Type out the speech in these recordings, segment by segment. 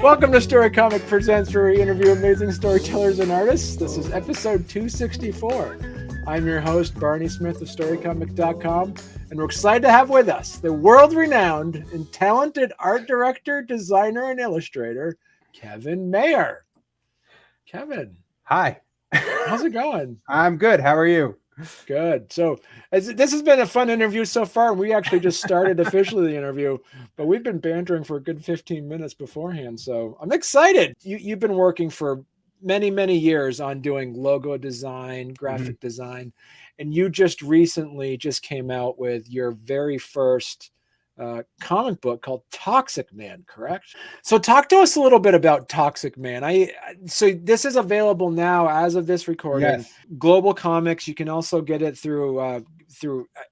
Welcome to Storycomic Presents, where we interview amazing storytellers and artists. This is episode 264. I'm your host, Barney Smith of Storycomic.com, and we're excited to have with us the world-renowned and talented art director, designer, and illustrator, Kevin Maher. Kevin. Hi. How's it going? I'm good. How are you? Good. So this has been a fun interview so far. We actually just started officially the interview, but we've been bantering for a good 15 minutes beforehand. So I'm excited. You've been working for many, many years on doing logo design, graphic design, and you just recently just came out with your very first comic book called Toxic Man, correct? So talk to us a little bit about Toxic Man. So this is available now as of this recording. Yes. Global Comics. You can also get it through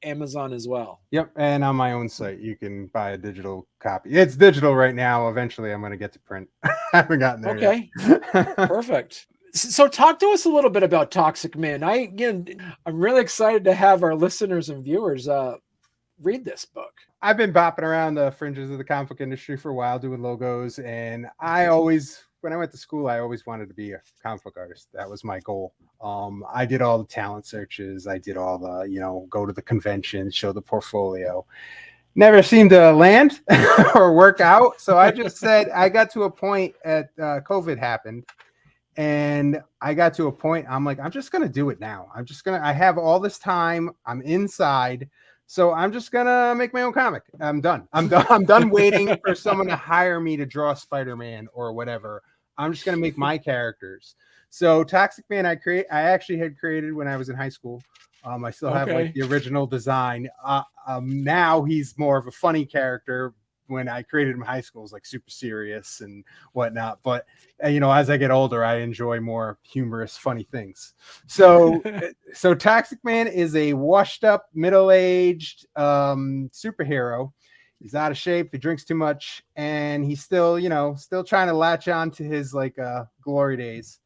Amazon as well. Yep. And on my own site, you can buy a digital copy. It's digital right now. Eventually, I'm going to get to print. I haven't gotten there yet. Perfect. So talk to us a little bit about Toxic Man. I'm really excited to have our listeners and viewers read this book. I've been bopping around the fringes of the comic book industry for a while doing logos, and when I went to school, I always wanted to be a comic book artist. That was my goal. I did all the talent searches. I did all the, go to the conventions, show the portfolio. Never seemed to land or work out. So I just said, I got to a point at COVID happened, and I got to a point, I'm like, I'm just going to do it now. I have all this time. I'm inside. So I'm just gonna make my own comic. I'm done. I'm done waiting for someone to hire me to draw Spider-Man or whatever. I'm just gonna make my characters. So Toxic Man, I actually had created when I was in high school. I still have like the original design. Now he's more of a funny character. When I created him in high school, it was like super serious and whatnot. But as I get older, I enjoy more humorous, funny things. So Toxic Man is a washed-up, middle-aged superhero. He's out of shape. He drinks too much, and he's still trying to latch on to his glory days.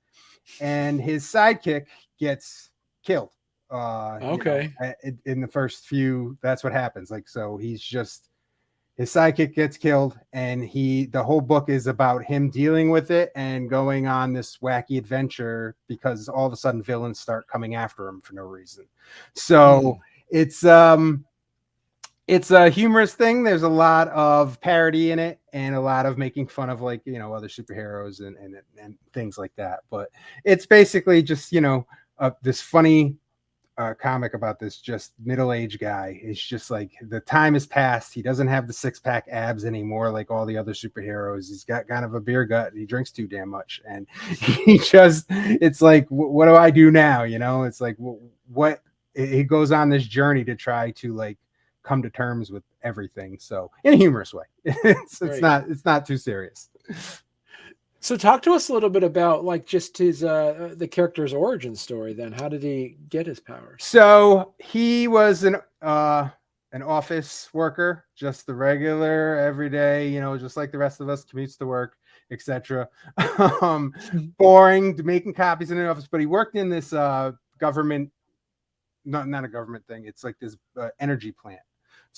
And his sidekick gets killed. In the first few, that's what happens. His sidekick gets killed, and the whole book is about him dealing with it and going on this wacky adventure because all of a sudden villains start coming after him for no reason. So it's a humorous thing. There's a lot of parody in it and a lot of making fun of other superheroes and things like that. But it's basically just, this funny comic about this just middle-aged guy. It's just like the time has passed. He doesn't have the six-pack abs anymore like all the other superheroes. He's got kind of a beer gut, and he drinks too damn much, and it's like, what do I do now? It's like, what he goes on this journey to try to come to terms with everything, so in a humorous way. It's not too serious. So talk to us a little bit about just his the character's origin story. Then, how did he get his powers? So he was an office worker, just the regular everyday, just like the rest of us, commutes to work, etc. Boring, making copies in an office. But he worked in this government, not a government thing. It's like this energy plant.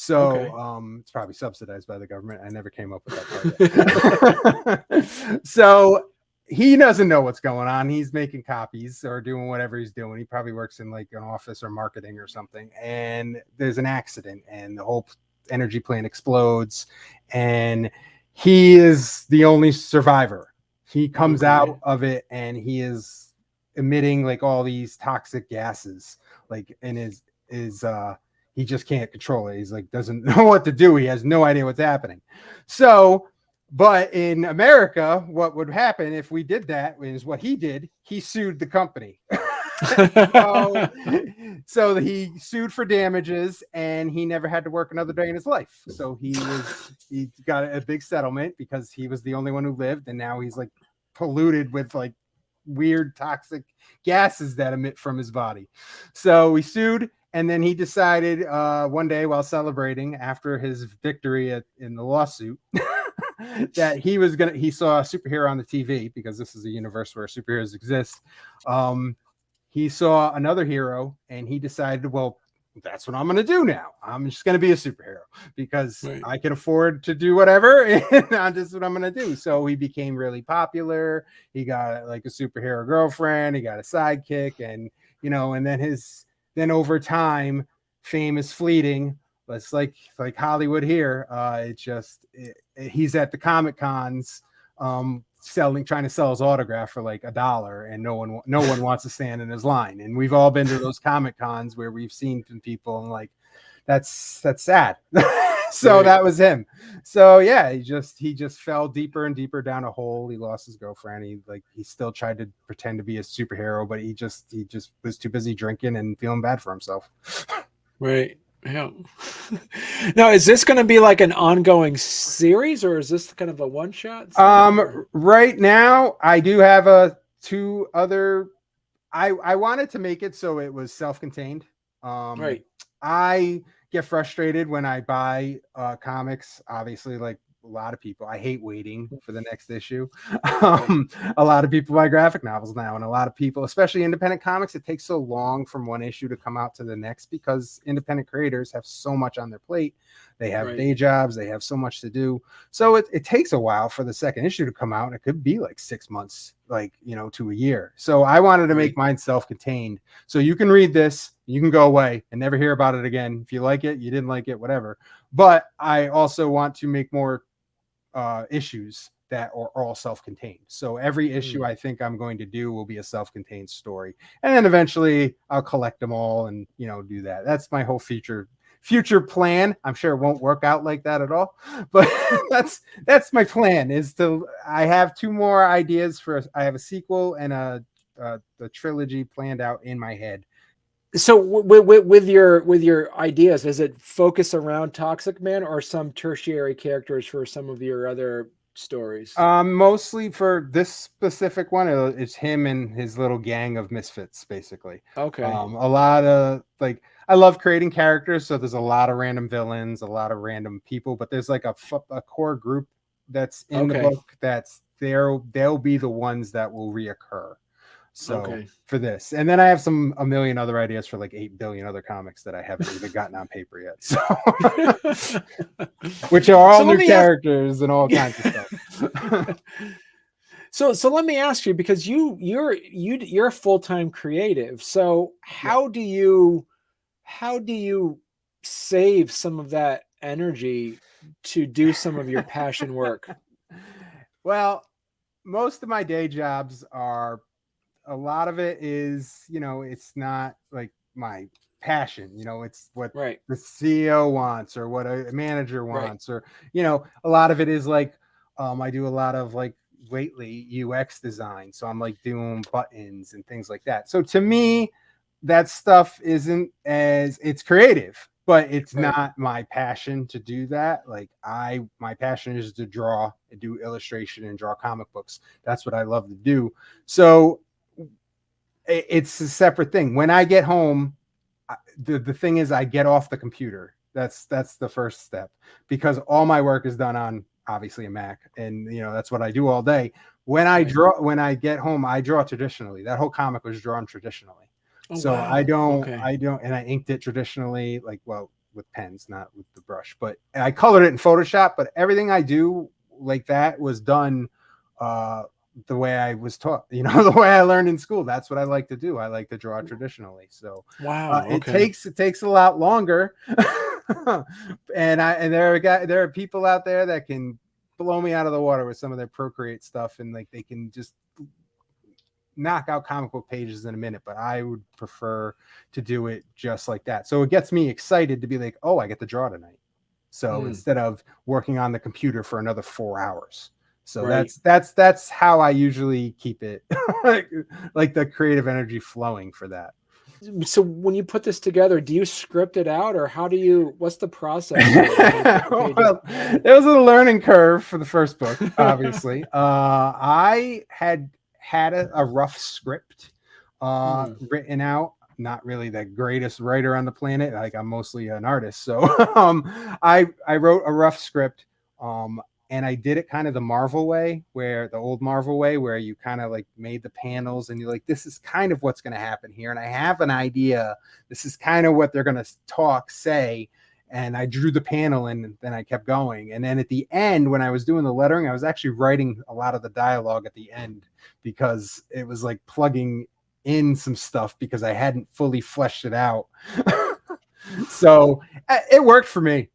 So it's probably subsidized by the government. I never came up with that part yet. So he doesn't know what's going on. He's making copies or doing whatever he's doing. He probably works in an office or marketing or something. And there's an accident, and the whole energy plant explodes. And he is the only survivor. He comes out of it, and he is emitting all these toxic gases, in his he just can't control it. He's doesn't know what to do. He has no idea what's happening. So, but in America, what would happen if we did that is what he did. He sued the company. So he sued for damages, and he never had to work another day in his life. So he got a big settlement because he was the only one who lived, and now he's polluted with weird toxic gases that emit from his body. So we sued. And then he decided one day while celebrating after his victory in the lawsuit that he saw a superhero on the TV, because this is a universe where superheroes exist. He saw another hero, and he decided, well, that's what I'm going to do now. I'm just going to be a superhero because Right. I can afford to do whatever. And this is what I'm going to do. So he became really popular. He got like a superhero girlfriend. He got a sidekick. And, and then over time, fame is fleeting. It's like Hollywood here. He's at the Comic Cons, trying to sell his autograph for like $1, and no one wants to stand in his line. And we've all been to those Comic Cons where we've seen people and like that's sad. So Right. that was him. So yeah, he just fell deeper and deeper down a hole. He lost his girlfriend. He still tried to pretend to be a superhero, but he just was too busy drinking and feeling bad for himself. Right. Yeah. Now, is this going to be like an ongoing series, or is this kind of a one shot? Right now, I do have two other. I wanted to make it so it was self-contained. Right. I get frustrated when I buy comics. Obviously, like a lot of people, I hate waiting for the next issue. A lot of people buy graphic novels now, and a lot of people, especially independent comics, it takes so long from one issue to come out to the next because independent creators have so much on their plate. They have day jobs, they have so much to do. So it takes a while for the second issue to come out, and it could be like 6 months, to a year. So I wanted to make mine self-contained. So you can read this, you can go away and never hear about it again. If you like it, you didn't like it, whatever. But I also want to make more issues that are all self-contained. So every issue I think I'm going to do will be a self-contained story. And then eventually I'll collect them all and, do that. That's my whole future plan. I'm sure it won't work out like that at all, but that's my plan. I have two more ideas I have a sequel and the trilogy planned out in my head. So with your ideas, is it focus around Toxic Man or some tertiary characters for some of your other stories? Mostly for this specific one, it's him and his little gang of misfits, basically. Okay. A lot of I love creating characters, so there's a lot of random villains, a lot of random people, but there's like a core group that's in the book they'll be the ones that will reoccur. So for this, and then I have a million other ideas for like 8 billion other comics that I haven't even gotten on paper yet. So, which are all new characters and all kinds of stuff. So let me ask you, because you're a full-time creative. So how do you save some of that energy to do some of your passion work? Well, most of my day jobs are. A lot of it is, it's not like my passion, it's what the CEO wants or what a manager wants, or, a lot of it is like, I do a lot of like lately UX design. So I'm like doing buttons and things like that. So to me, that stuff it's creative, but it's not my passion to do that. Like my passion is to draw and do illustration and draw comic books. That's what I love to do. So it's a separate thing. When I get home, the thing is I get off the computer. That's the first step, because all my work is done on obviously a Mac, and that's what I do all day. When I get home, I draw traditionally. That whole comic was drawn traditionally. So wow. I don't, and I inked it traditionally, with pens, not with the brush, but I colored it in Photoshop. But everything I do like that was done the way I was taught, the way I learned in school. That's what I like to do. I like to draw traditionally. So wow, it takes a lot longer. and there are people out there that can blow me out of the water with some of their Procreate stuff, and like they can just knock out comic book pages in a minute, but I would prefer to do it just like that. So it gets me excited to be like, oh, I get to draw tonight. So instead of working on the computer for another 4 hours. So that's how I usually keep it like the creative energy flowing for that. So when you put this together, do you script it out, or what's the process? Well, there was a learning curve for the first book, obviously. I had a rough script written out. Not really the greatest writer on the planet. Like I'm mostly an artist. So I wrote a rough script. and I did it kind of the Marvel way, where the old Marvel way, where you kind of like made the panels and you're like, this is kind of what's going to happen here. And I have an idea. This is kind of what they're going to say. And I drew the panel and then I kept going. And then at the end, when I was doing the lettering, I was actually writing a lot of the dialogue at the end because it was like plugging in some stuff because I hadn't fully fleshed it out. So it worked for me.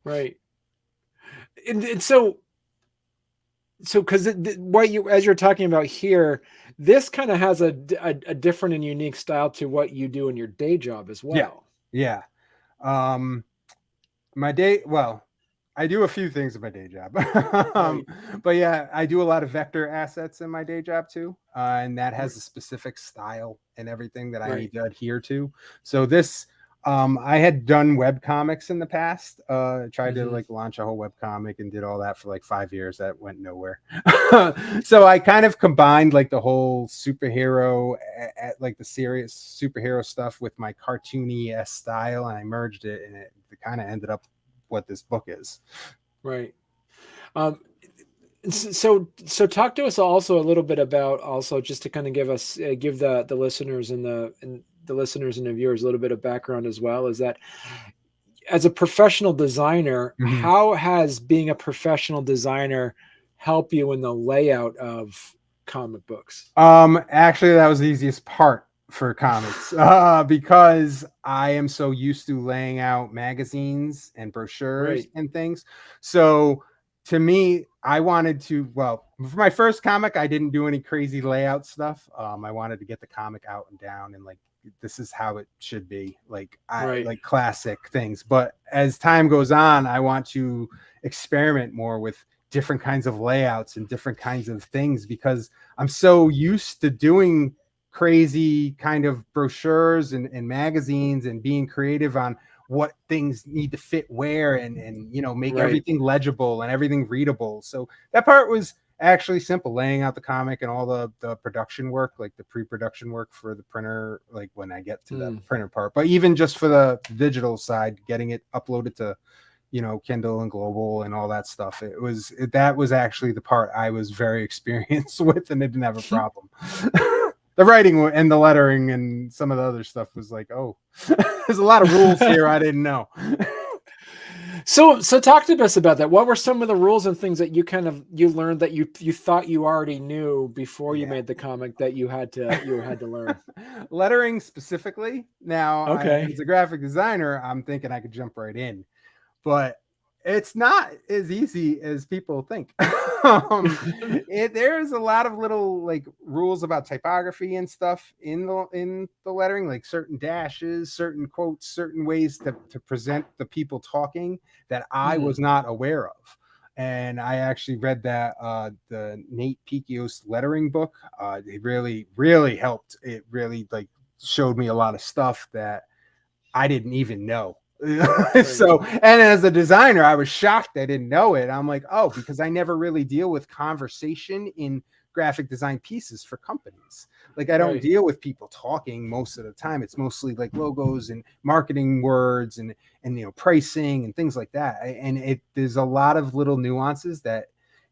Right. And so because what you, as you're talking about here, this kind of has a different and unique style to what you do in your day job as well. Yeah. I do a few things in my day job. Right. But yeah, I do a lot of vector assets in my day job too. And that has a specific style and everything that I need to adhere to. So this, I had done web comics in the past, tried to like launch a whole web comic and did all that for like 5 years. That went nowhere. So I kind of combined like the whole superhero, like the serious superhero stuff with my cartoony style, and I merged it, and it kind of ended up what this book is. Right. So talk to us also a little bit about, also just to kind of give us give the listeners and the listeners and the viewers a little bit of background as well, is that as a professional designer, how has being a professional designer help you in the layout of comic books? Actually, that was the easiest part for comics, because I am so used to laying out magazines and brochures and things. So to me, I wanted to, well, for my first comic, I didn't do any crazy layout stuff. I wanted to get the comic out and down and like, this is how it should be, like like classic things. But as time goes on, I want to experiment more with different kinds of layouts and different kinds of things, because I'm so used to doing crazy kind of brochures and magazines and being creative on what things need to fit where and you know, make everything legible and everything readable. So that part was actually simple, laying out the comic and all the production work, like the pre-production work for the printer, like when I get to the printer part. But even just for the digital side, getting it uploaded to, you know, Kindle and Global and all that stuff, that was actually the part I was very experienced with, and I didn't have a problem. The writing and the lettering and some of the other stuff was like, oh, there's a lot of rules here I didn't know. So talk to us about that. What were some of the rules and things that you learned that you thought you already knew before you made the comic that you had to learn? Lettering specifically. Now, okay, as a graphic designer, I'm thinking I could jump right in, but it's not as easy as people think. There's a lot of little like rules about typography and stuff in the lettering, like certain dashes, certain quotes, certain ways to present the people talking that I was not aware of. And I actually read that the Nate Pikios lettering book. It really helped. It really like showed me a lot of stuff that I didn't even know. So, and as a designer, I was shocked I didn't know it. I'm like, oh, because I never really deal with conversation in graphic design pieces for companies. Like I don't deal with people talking most of the time. It's mostly like logos and marketing words and you know, pricing and things like that. And there's a lot of little nuances that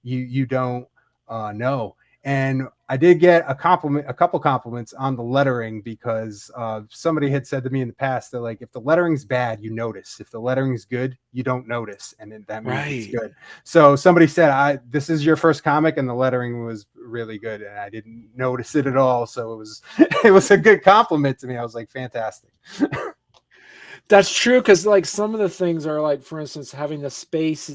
you don't know. And I did get a couple compliments on the lettering, because somebody had said to me in the past that like, if the lettering's bad, you notice. If the lettering's good, you don't notice, and that means it's good. So somebody said, "This is your first comic, and the lettering was really good," and I didn't notice it at all. So it was a good compliment to me. I was like, fantastic. That's true, because like some of the things are like, for instance, having the space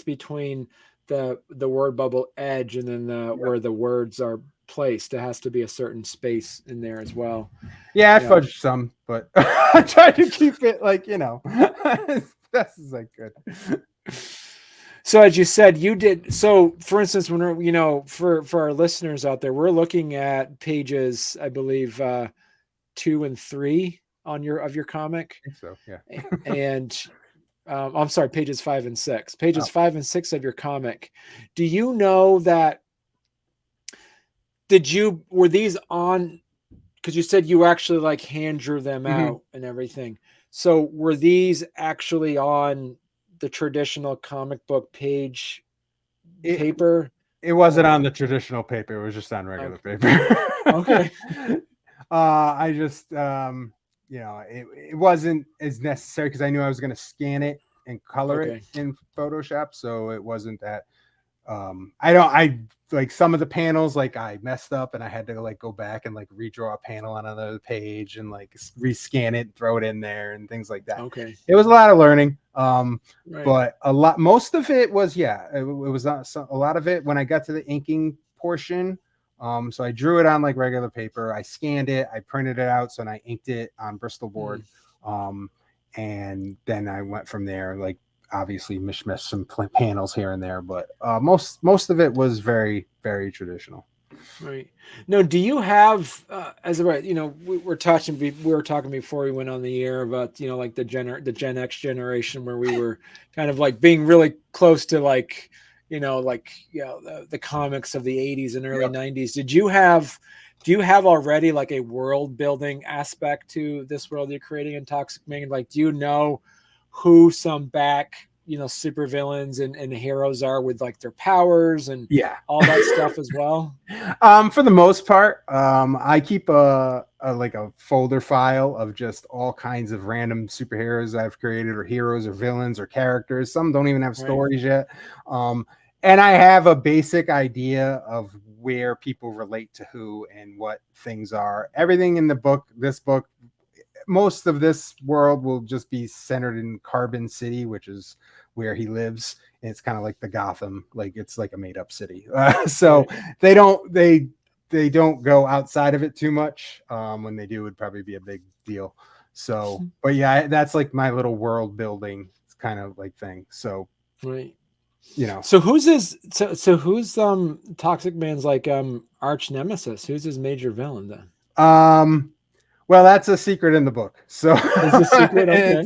between the word bubble edge and then where the words are placed. There has to be a certain space in there as well. Yeah, I fudged some, but I tried to keep it like, you know, as best as I could. So as you said, you did. So for instance, when we're, you know, for our listeners out there, we're looking at pages, I believe, 2 and 3 on your comic. I think so, yeah. And I'm sorry, pages 5 and 6. Pages 5 and 6 of your comic. Do you know that? Were these on? Because you said you actually like hand drew them out and everything. So were these actually on the traditional comic book page paper? It wasn't on the traditional paper. It was just on regular paper. Okay. I just, it wasn't as necessary because I knew I was going to scan it and color it in Photoshop. So it wasn't that. I like some of the panels, like I messed up and I had to like go back and like redraw a panel on another page and like rescan it, throw it in there and things like that. Okay. It was a lot of learning. But most of it was, it was a lot of it when I got to the inking portion. So I drew it on like regular paper. I scanned it, I printed it out. So and I inked it on Bristol board. And then I went from there, like obviously mishmash some panels here and there, but most of it was very, very traditional. Right. No, do you have as a right, we were talking before we went on the air about, like the Gen X generation where we were kind of like being really close to like, the comics of the 80s and early 90s. Do you have already like a world building aspect to this world you're creating in Toxic Man? Like, do you know who some back super villains and heroes are with like their powers and all that stuff as well? For the most part, I keep a folder file of just all kinds of random superheroes I've created, or heroes or villains or characters. Some don't even have stories yet. And I have a basic idea of where people relate to who and what things are. Everything in this book, most of this world will just be centered in Carbon City, which is where he lives. And it's kind of like the Gotham, like it's like a made up city. So they don't go outside of it too much. When they do, it would probably be a big deal. So, but yeah, that's like my little world building kind of like thing. So, so who's who's Toxic Man's like arch nemesis? Who's his major villain then? Well, that's a secret in the book. So it's a secret. Okay.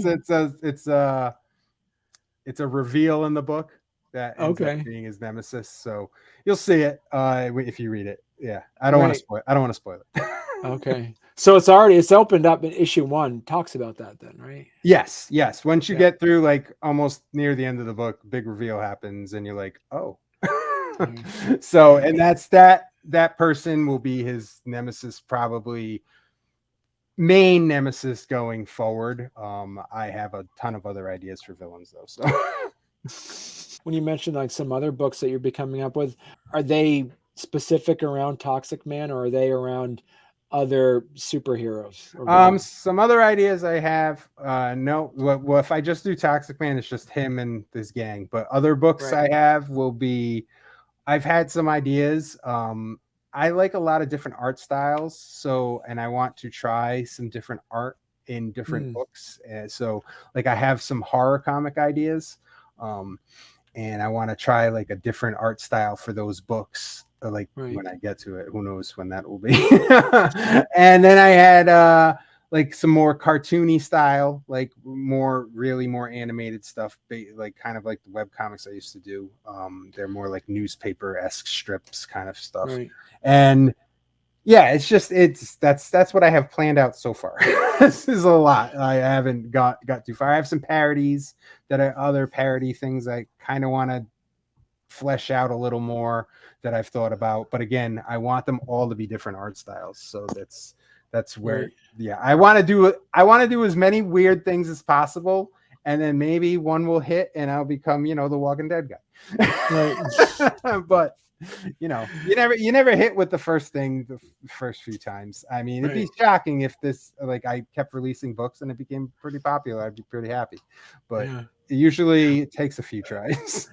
It's a reveal in the book that ends up being his nemesis. So you'll see it if you read it. Yeah, I don't want to spoil it. Okay, so it's opened up in issue 1. Talks about that then, right? Yes. Once you get through like almost near the end of the book, big reveal happens, and you're like, oh. So, and that's that person will be his nemesis, probably main nemesis going forward. I have a ton of other ideas for villains though. So when you mentioned like some other books that you're be coming up with, are they specific around Toxic Man, or are they around other superheroes? Some other ideas I have. No, well, if I just do Toxic Man, it's just him and this gang. But other books I have will be. I've had some ideas. I like a lot of different art styles, and I want to try some different art in different books. So like I have some horror comic ideas, and I want to try like a different art style for those books. Like when I get to it, who knows when that will be. And then I had like some more cartoony style, like really more animated stuff, like kind of like the web comics I used to do. They're more like newspaper-esque strips kind of stuff. And yeah, that's what I have planned out so far. This is a lot. I haven't got too far. I have some parodies that are other parody things I kind of want to flesh out a little more that I've thought about. But again, I want them all to be different art styles. So that's where I want to do as many weird things as possible, and then maybe one will hit and I'll become the Walking Dead guy. But you never hit with the first thing the first few times. I mean, it'd be shocking if this, like, I kept releasing books and it became pretty popular. I'd be pretty happy, but usually it takes a few tries.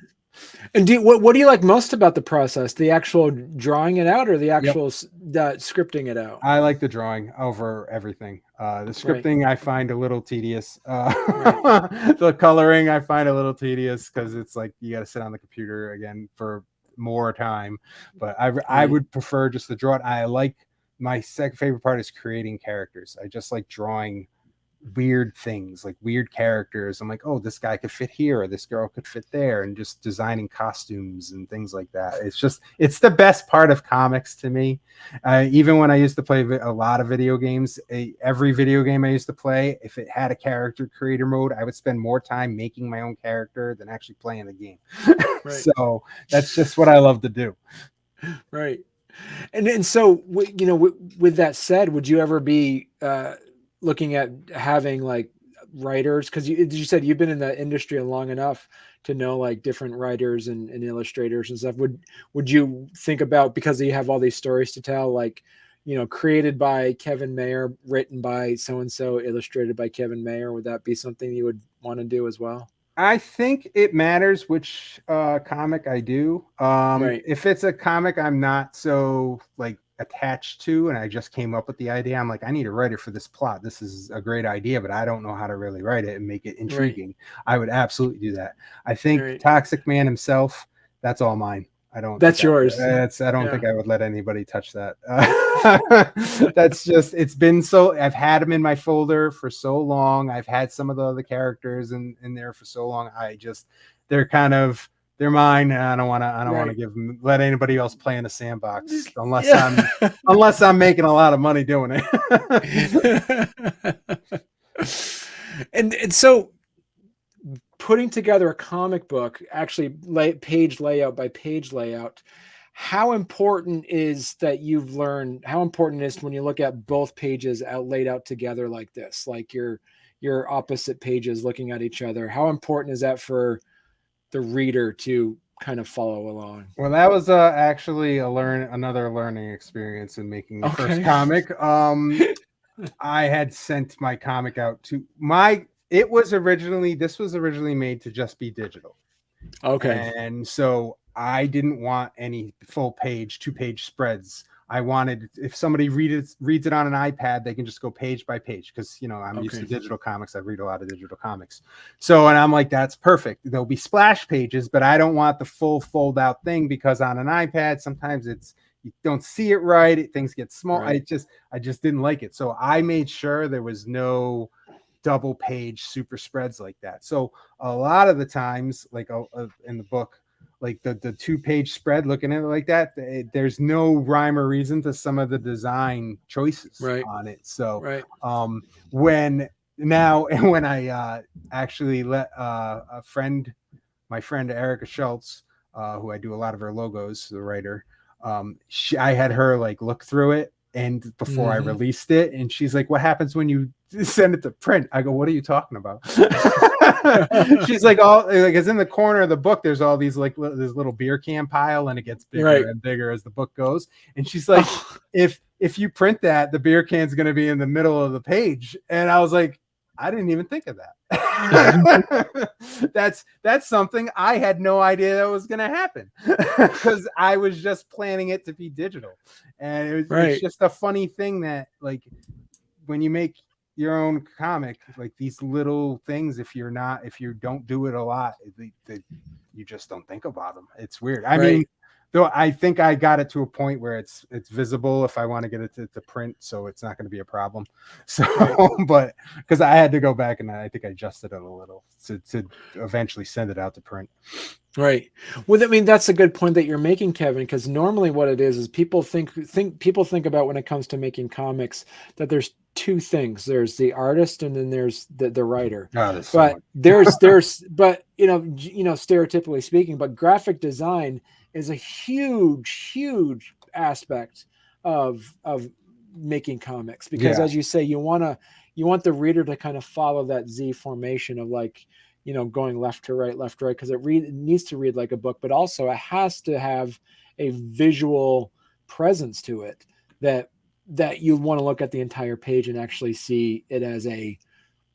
And what do you like most about the process? The actual drawing it out, or the actual scripting it out? I like the drawing over everything. The scripting I find a little tedious. The coloring I find a little tedious because it's like you got to sit on the computer again for more time. But I would prefer just to draw it. I like, my second favorite part is creating characters. I just like drawing weird things, like weird characters. I'm like, oh, this guy could fit here, or this girl could fit there, and just designing costumes and things like that. It's the best part of comics to me. Even when I used to play a lot of video games, every video game I used to play, if it had a character creator mode, I would spend more time making my own character than actually playing the game. Right. So that's just what I love to do. Right. And so, you know, with that said, would you ever be looking at having like writers? Because you said you've been in the industry long enough to know like different writers and illustrators and stuff. Would you think about, because you have all these stories to tell, like, you know, created by Kevin Maher, written by so and so, illustrated by Kevin Maher? Would that be something you would want to do as well? I think it matters which comic I do. Right. If it's a comic I'm not so like attached to, and I just came up with the idea, I'm like, I need a writer for this plot. This is a great idea, but I don't know how to really write it and make it intriguing. Right. I would absolutely do that. I think right. Toxic Man himself, that's all mine. I don't. That's yours. I don't think I would let anybody touch that. That's just, it's been so, I've had them in my folder for so long. I've had some of the other characters in there for so long. They're mine. And I don't want to let anybody else play in the sandbox unless I'm making a lot of money doing it. And so, putting together a comic book, actually page layout by page layout, how important is that you've learned, how important it is when you look at both pages laid out together like this, like your opposite pages looking at each other? How important is that for the reader to kind of follow along? Well, that was actually another learning experience in making the first comic. I had sent my comic out to this was originally made to just be digital. Okay. And so I didn't want any full page, 2-page spreads. I wanted, if somebody reads it on an iPad, they can just go page by page, because, you know, I'm used to digital comics. I read a lot of digital comics. So, and I'm like, that's perfect. There'll be splash pages, but I don't want the full fold out thing, because on an iPad, sometimes you don't see it right. Things get small. Right. I just didn't like it. So I made sure there was no double page super spreads like that. So a lot of the times, like in the book, like the 2-page spread, looking at it like that, there's no rhyme or reason to some of the design choices on it. So when I actually let my friend Erica Schultz, who I do a lot of her logos, the writer, I had her like look through it, and before I released it, and she's like, what happens when you send it to print? I go, what are you talking about? She's like, it's in the corner of the book, there's all these like this little beer can pile, and it gets bigger and bigger as the book goes. And she's like, if you print that, the beer can's going to be in the middle of the page. And I was like, I didn't even think of that. That's something I had no idea that was going to happen, because I was just planning it to be digital. And it's just a funny thing that, like, when you make your own comic, like these little things, if you don't do it a lot, you just don't think about them. It's weird. I mean, though, I think I got it to a point where it's visible if I want to get it to print, so it's not going to be a problem. So, but because I had to go back and I think I adjusted it a little to eventually send it out to print. Right. Well, I mean, that's a good point that you're making, Kevin, because normally what it is people think about, when it comes to making comics, that there's two things. There's the artist, and then there's the writer. But there's but you know, stereotypically speaking, but graphic design is a huge aspect of making comics, because as you say, you want the reader to kind of follow that Z formation of, like, you know, going left to right, because it needs to read like a book, but also it has to have a visual presence to it that you want to look at the entire page and actually see it as a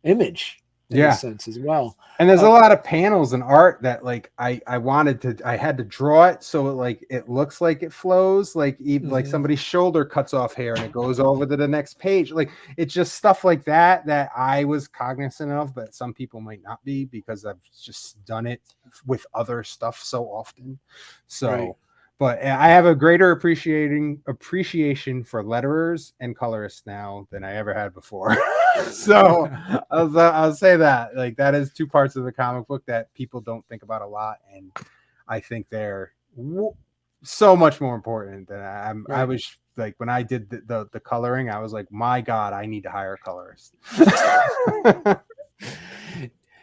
image in a sense as well. And there's a lot of panels and art that, like, I had to draw it so it looks like it flows, like like somebody's shoulder cuts off hair and it goes over to the next page. Like, it's just stuff like that I was cognizant of, but some people might not be, because I've just done it with other stuff so often. So But I have a greater appreciation for letterers and colorists now than I ever had before. So I'll say that, like, that is two parts of the comic book that people don't think about a lot, and I think they're so much more important than I was like, when I did the coloring, I was like, my God, I need to hire a colorist.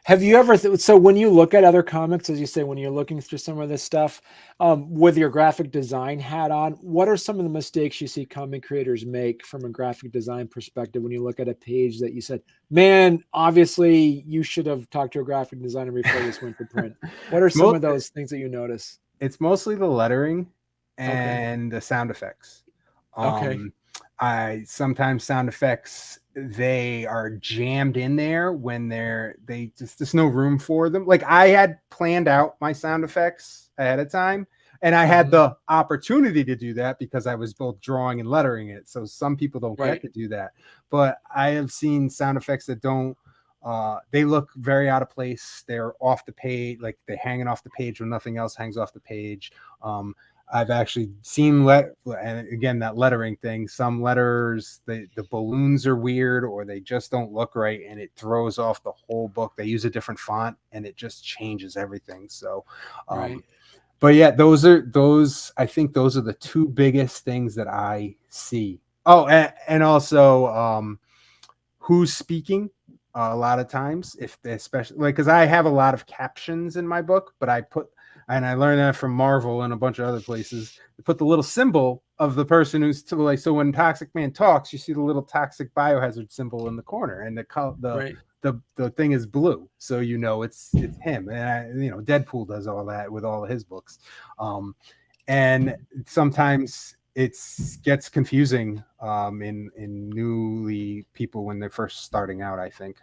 Have you ever, so when you look at other comics, as you say, when you're looking through some of this stuff, with your graphic design hat on, what are some of the mistakes you see comic creators make from a graphic design perspective when you look at a page that you said, man, obviously you should have talked to a graphic designer before this went to print? What are some of those things that you notice? It's mostly the lettering and the sound effects. I sometimes sound effects, they are jammed in there when there's no room for them. Like, I had planned out my sound effects ahead of time, and I had the opportunity to do that because I was both drawing and lettering it. So some people don't get to do that, but I have seen sound effects that don't, they look very out of place. They're off the page, like they're hanging off the page when nothing else hangs off the page. I've actually seen and again, that lettering thing, some letters, the balloons are weird, or they just don't look right, and it throws off the whole book. They use a different font and it just changes everything. So, but yeah, I think those are the two biggest things that I see. Oh, and also, who's speaking. A lot of times, especially like, because I have a lot of captions in my book, but and I learned that from Marvel and a bunch of other places, they put the little symbol of the person who's like, so when Toxic Man talks, you see the little toxic biohazard symbol in the corner, and the thing is blue, so you know it's him. And Deadpool does all that with all of his books, and sometimes it gets confusing in newly people when they're first starting out, I think.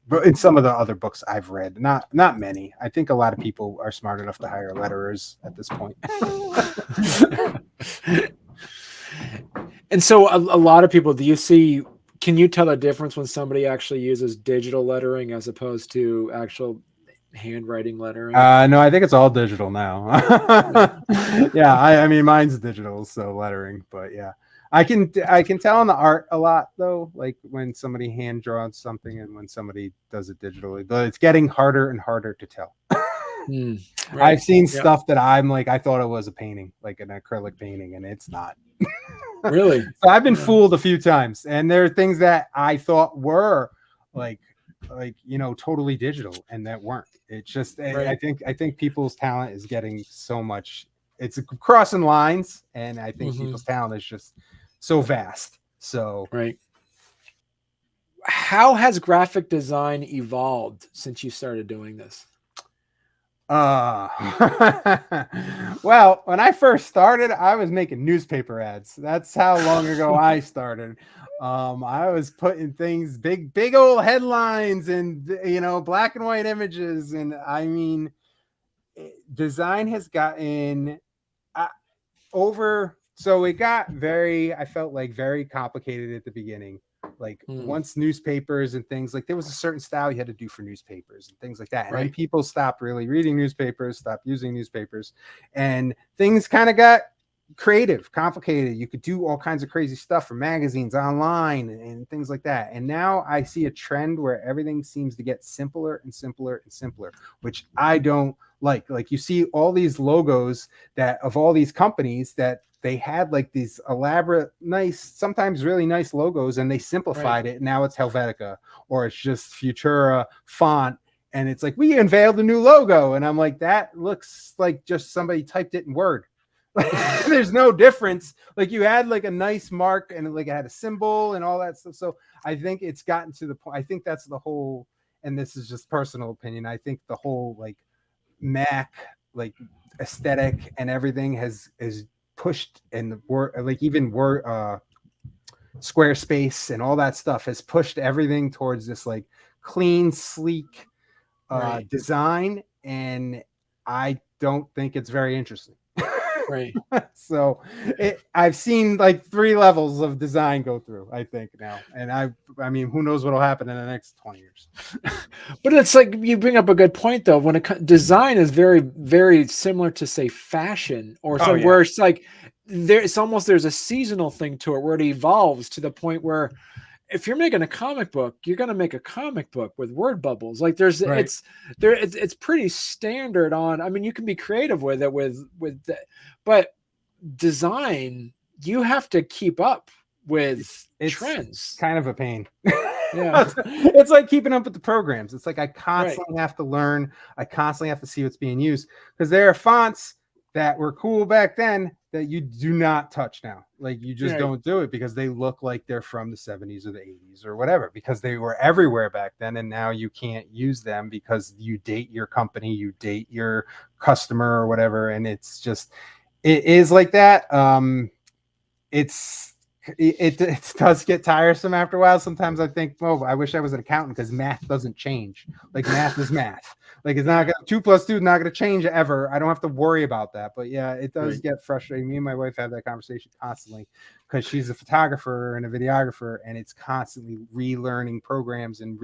But in some of the other books I've read, not many. I think a lot of people are smart enough to hire letterers at this point. And so a lot of people, can you tell the difference when somebody actually uses digital lettering as opposed to actual handwriting lettering? No, I think it's all digital now. Yeah, I mean, mine's digital, so lettering, but yeah. I can tell in the art a lot, though, like when somebody hand draws something and when somebody does it digitally, but it's getting harder and harder to tell. I've seen stuff that I'm like, I thought it was a painting, like an acrylic painting, and it's not. Really? So I've been fooled a few times, and there are things that I thought were like totally digital, and that weren't. It's just I think people's talent is getting so much. It's crossing lines, and I think people's talent is just so vast. So how has graphic design evolved since you started doing this? Well, when I first started, I was making newspaper ads. That's how long ago I started. I was putting things, big old headlines, and black and white images, and I mean, design has gotten so it got I felt like very complicated at the beginning. Like once newspapers and things, like there was a certain style you had to do for newspapers and things like that. And then people stopped really reading newspapers, stopped using newspapers, and things kind of got creative, complicated. You could do all kinds of crazy stuff for magazines, online, and things like that. And now I see a trend where everything seems to get simpler and simpler and simpler, which I don't like. Like, you see all these logos that of all these companies that they had like these elaborate, nice, sometimes really nice logos, and they simplified it. Now it's Helvetica, or it's just Futura font, and it's like, we unveiled a new logo, and I'm like, that looks like just somebody typed it in Word. There's no difference. Like, you had like a nice mark, and like it had a symbol and all that stuff. So I think it's gotten to the point. I think that's the whole, and this is just personal opinion, I think the whole like Mac like aesthetic and everything has pushed, and like even Squarespace and all that stuff has pushed everything towards this like clean, sleek design, and I don't think it's very interesting. Right. So I've seen like 3 levels of design go through, I think now. And I mean, who knows what'll happen in the next 20 years. But it's like you bring up a good point though. When design is very, very similar to say fashion or Oh some yeah. where it's like there's a seasonal thing to it where it evolves to the point where if you're making a comic book, you're going to make a comic book with word bubbles. Like Right. it's pretty standard on, I mean, you can be creative with it but design, you have to keep up with It's trends. kind of a pain. Yeah. It's like keeping up with the programs. It's like I Right. constantly have to learn. I constantly have to see what's being used because there are fonts that were cool back then that you do not touch now. Like you just Right. don't do it because they look like they're from the 70s or the 80s or whatever, because they were everywhere back then. And now you can't use them because you date your company, you date your customer or whatever. And it's just, it is like that. It does get tiresome after a while. Sometimes I think, oh, I wish I was an accountant because math doesn't change. Like math is math. Like it's not gonna 2 + 2 is not gonna change ever. I don't have to worry about that. But yeah, it does Right. get frustrating. Me and my wife have that conversation constantly because she's a photographer and a videographer, and it's constantly relearning programs and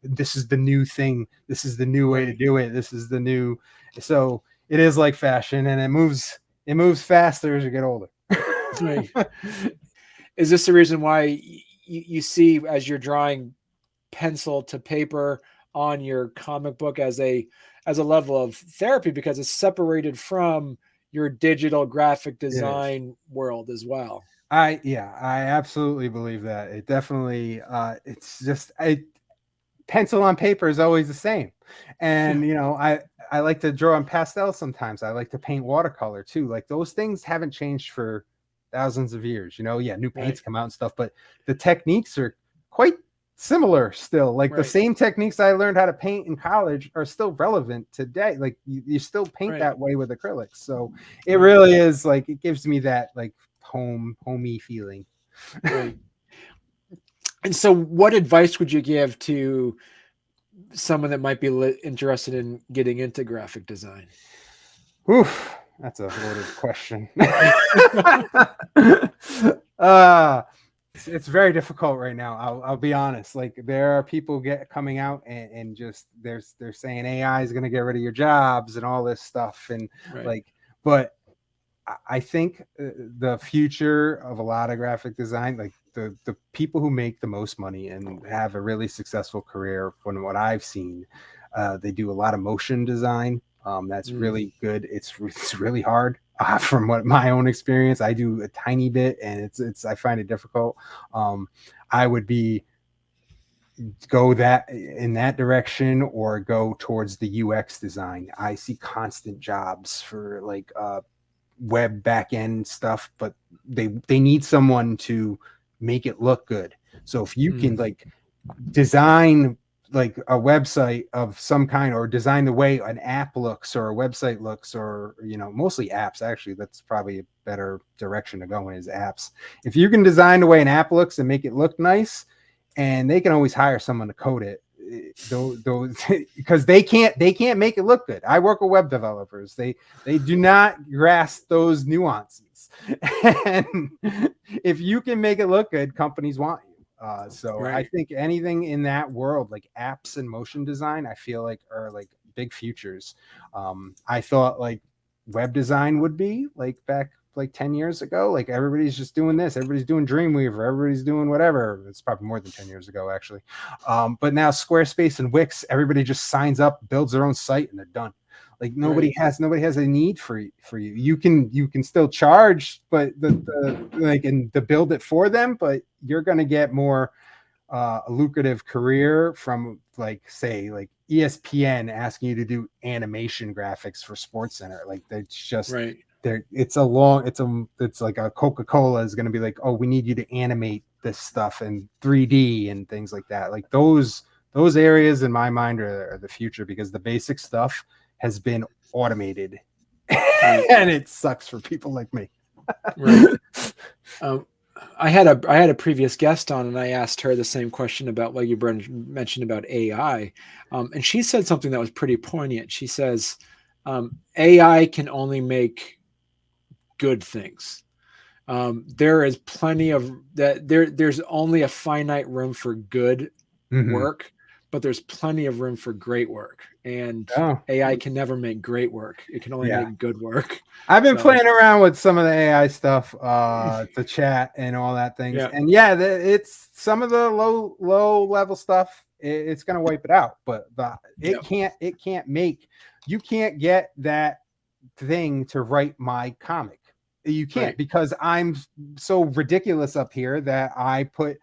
this is the new thing. This is the new way to do it. This is the new. So it is like fashion, and it moves faster as you get older. Right. Is this the reason why you see as you're drawing pencil to paper on your comic book as a level of therapy because it's separated from your digital graphic design world as well? I absolutely believe that. It definitely it's just pencil on paper is always the same. And you know, I like to draw in pastel sometimes. I like to paint watercolor too. Like those things haven't changed for thousands of years. You know, yeah, new paints come out and stuff, but the techniques are quite similar still. Like the same techniques I learned how to paint in college are still relevant today. Like you still paint that way with acrylics. So it really is like, it gives me that like homey feeling. Right. And so what advice would you give to someone that might be interested in getting into graphic design? Oof, that's a loaded question. It's very difficult right now. I'll be honest. Like there are people coming out and just they're saying AI is going to get rid of your jobs and all this stuff, and like, but I think the future of a lot of graphic design, like the people who make the most money and have a really successful career, from what I've seen, they do a lot of motion design. That's really good. It's really hard. From what my own experience, I do a tiny bit, and it's I find it difficult. I would go that in that direction or go towards the UX design. I see constant jobs for like web backend stuff, but they need someone to make it look good. So if you can like design like a website of some kind, or design the way an app looks or a website looks, or you know, mostly apps, actually that's probably a better direction to go in, is apps. If you can design the way an app looks and make it look nice, and they can always hire someone to code it, those because they can't make it look good. I work with web developers. They do not grasp those nuances. And if you can make it look good, companies want you. So I think anything in that world, like apps and motion design, I feel like are like big futures. I thought like web design would be like back like 10 years ago. Like everybody's just doing this. Everybody's doing Dreamweaver. Everybody's doing whatever. It's probably more than 10 years ago, actually. But now Squarespace and Wix, everybody just signs up, builds their own site, and they're done. Like nobody has a need for you. You can still charge, but the like, and to build it for them, but you're going to get more a lucrative career from like, say, like ESPN asking you to do animation graphics for SportsCenter. Like that's just it's like a Coca-Cola is going to be like, oh, we need you to animate this stuff in 3D and things like that. Like those areas in my mind are the future, because the basic stuff has been automated and it sucks for people like me. I had a previous guest on, and I asked her the same question about what you mentioned about AI, and she said something that was pretty poignant. She says AI can only make good things. There is plenty of that. There's only a finite room for good work, but there's plenty of room for great work. And AI can never make great work. It can only make good work. I've been playing around with some of the AI stuff, the chat and all that things. Yeah. And yeah, it's some of the low level stuff. It's going to wipe it out, but you can't get that thing to write my comic. You can't, because I'm so ridiculous up here that I put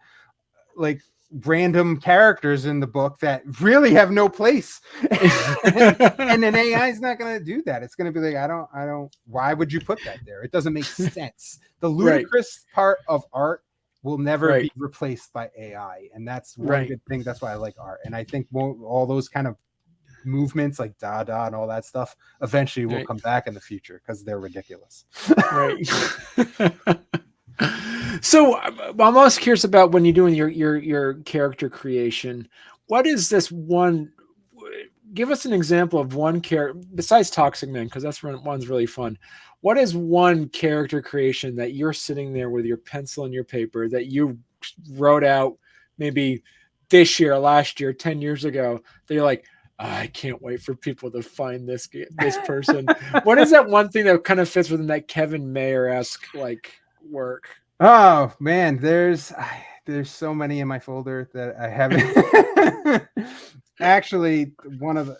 like random characters in the book that really have no place. And an AI is not going to do that. It's going to be like, I don't, why would you put that there? It doesn't make sense. The ludicrous part of art will never be replaced by AI. And that's one good thing. That's why I like art. And I think all those kind of movements like Dada and all that stuff eventually will come back in the future because they're ridiculous. So I'm almost curious about when you're doing your character creation. What is this one? Give us an example of one character besides Toxic Man, because that's one's really fun. What is one character creation that you're sitting there with your pencil and your paper that you wrote out maybe this year, last year, 10 years ago, that you're like, I can't wait for people to find this person. What is that one thing that kind of fits within that Kevin Maher-esque like work? Oh man, there's so many in my folder that I haven't. Actually, one of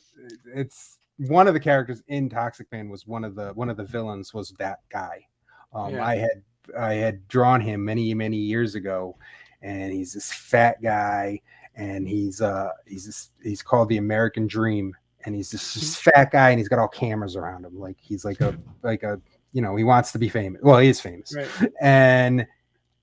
the characters in Toxic Man was one of the villains was that guy. I had drawn him many years ago, and he's this fat guy, and he's called the American Dream, and he's this fat guy, and he's got all cameras around him, like he's like a he wants to be famous. Well, he is famous. And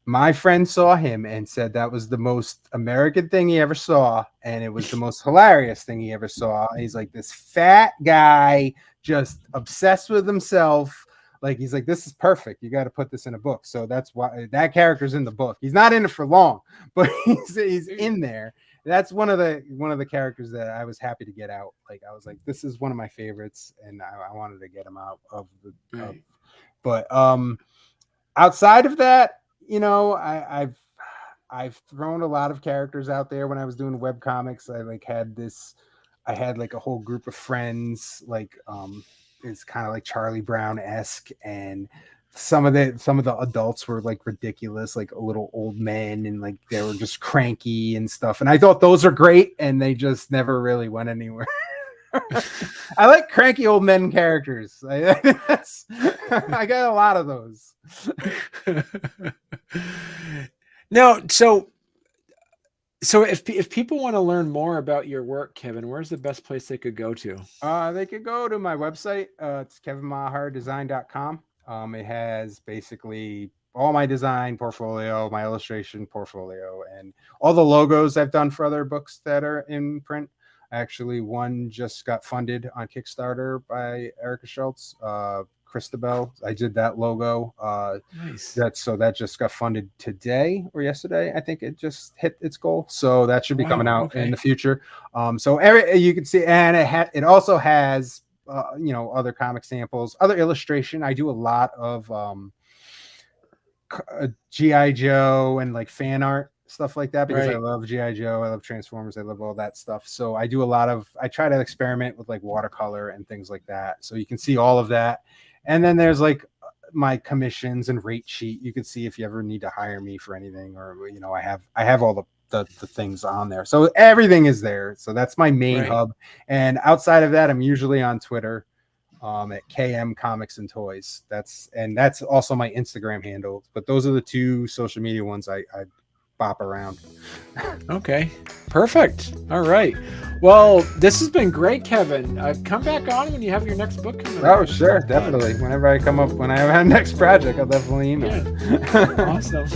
my friend saw him and said that was the most American thing he ever saw, and it was the most hilarious thing he ever saw. He's like this fat guy, just obsessed with himself. Like he's like, this is perfect. You got to put this in a book. So that's why that character's in the book. He's not in it for long, but he's in there. That's one of the characters that I was happy to get out. Like I was like, this is one of my favorites, and I wanted to get him out of the. But outside of that, I've thrown a lot of characters out there. When I was doing web comics, I had like a whole group of friends, like it's kind of like Charlie Brown-esque, and some of the adults were like ridiculous, like a little old men, and like they were just cranky and stuff. And I thought those are great, and they just never really went anywhere. I like cranky old men characters. I got a lot of those. No, so if people want to learn more about your work, Kevin, where's the best place they could go to? They could go to my website. It's kevinmaherdesign.com. It has basically all my design portfolio, my illustration portfolio, and all the logos I've done for other books that are in print. Actually, one just got funded on Kickstarter by Erica Schultz, Christabel. I did that logo. Nice. That just got funded today or yesterday. I think it just hit its goal. So that should be coming out in the future. So you can see, and it also has other comic samples, other illustration. I do a lot of G.I. Joe and like fan art, stuff like that, because I love G.I. Joe, I love Transformers, I love all that stuff. So I try to experiment with like watercolor and things like that. So you can see all of that. And then there's like my commissions and rate sheet. You can see if you ever need to hire me for anything, or I have all the things on there. So everything is there. So that's my main hub. And outside of that, I'm usually on Twitter at KM Comics and Toys. That's also my Instagram handle. But those are the two social media ones I bop around. Okay, perfect. All right. Well, this has been great, Kevin. Come back on when you have your next book coming out. Oh, sure, definitely. Whenever I come up, when I have a next project, I'll definitely email. Yeah. Awesome.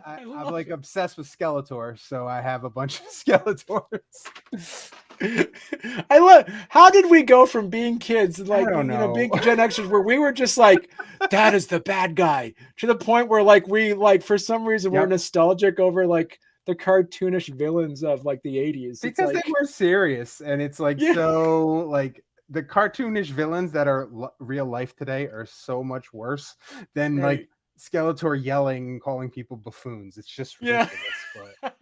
I'm like obsessed with Skeletor, so I have a bunch of Skeletors. I love. How did we go from being kids, I like don't know. being Gen Xers, where we were just like, "That is the bad guy," to the point where like we like for some reason we're Yep. nostalgic over like the cartoonish villains of like the '80s. It's Because they like, were serious, and it's like yeah, so like the cartoonish villains that are real life today are so much worse than like right, Skeletor yelling and calling people buffoons. It's just yeah. ridiculous. But